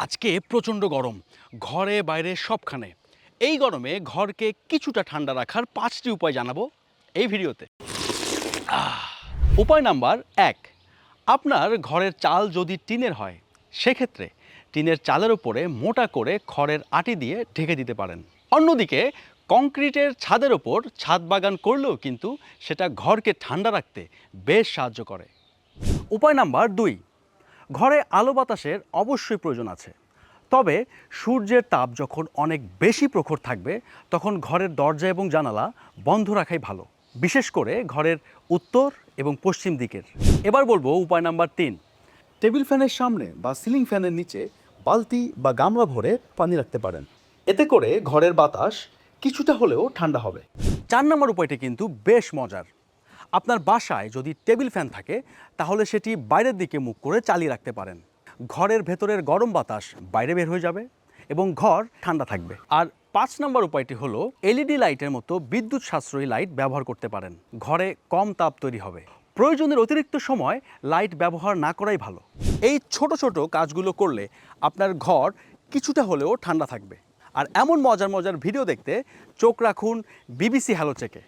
আজকে প্রচণ্ড গরম, ঘরে বাইরে সবখানে। এই গরমে ঘরকে কিছুটা ঠান্ডা রাখার 5টি উপায় জানাবো এই ভিডিওতে। উপায় নাম্বার 1, আপনার ঘরের চাল যদি টিনের হয় সেক্ষেত্রে টিনের চালের উপরে মোটা করে খড়ের আটি দিয়ে ঢেকে দিতে পারেন। অন্যদিকে কংক্রিটের ছাদের ওপর ছাদ বাগান করলেও কিন্তু সেটা ঘরকে ঠান্ডা রাখতে বেশ সাহায্য করে। উপায় নাম্বার 2, ঘরে আলো বাতাসের অবশ্যই প্রয়োজন আছে, তবে সূর্যের তাপ যখন অনেক বেশি প্রখর থাকবে তখন ঘরের দরজা এবং জানালা বন্ধ রাখাই ভালো, বিশেষ করে ঘরের উত্তর এবং পশ্চিম দিকের। এবার বলবো উপায় নাম্বার 3, টেবিল ফ্যানের সামনে বা সিলিং ফ্যানের নিচে বালতি বা গামলা ভরে পানি রাখতে পারেন। এতে করে ঘরের বাতাস কিছুটা হলেও ঠান্ডা হবে। 4 নম্বর উপায়টি কিন্তু বেশ মজার। আপনার বাসায় যদি টেবিল ফ্যান থাকে তাহলে সেটি বাইরের দিকে মুখ করে চালিয়ে রাখতে পারেন। ঘরের ভেতরের গরম বাতাস বাইরে বের হয়ে যাবে এবং ঘর ঠান্ডা থাকবে। আর 5 নম্বর উপায়টি হলো এলইডি লাইটের মতো বিদ্যুৎ সাশ্রয়ী লাইট ব্যবহার করতে পারেন। ঘরে কম তাপ তৈরি হবে। প্রয়োজনের অতিরিক্ত সময় লাইট ব্যবহার না করাই ভালো। এই ছোট ছোট কাজগুলো করলে আপনার ঘর কিছুটা হলেও ঠান্ডা থাকবে। আর এমন মজার মজার ভিডিও দেখতে চোখ রাখুন বিবিসি হ্যালো চেকে।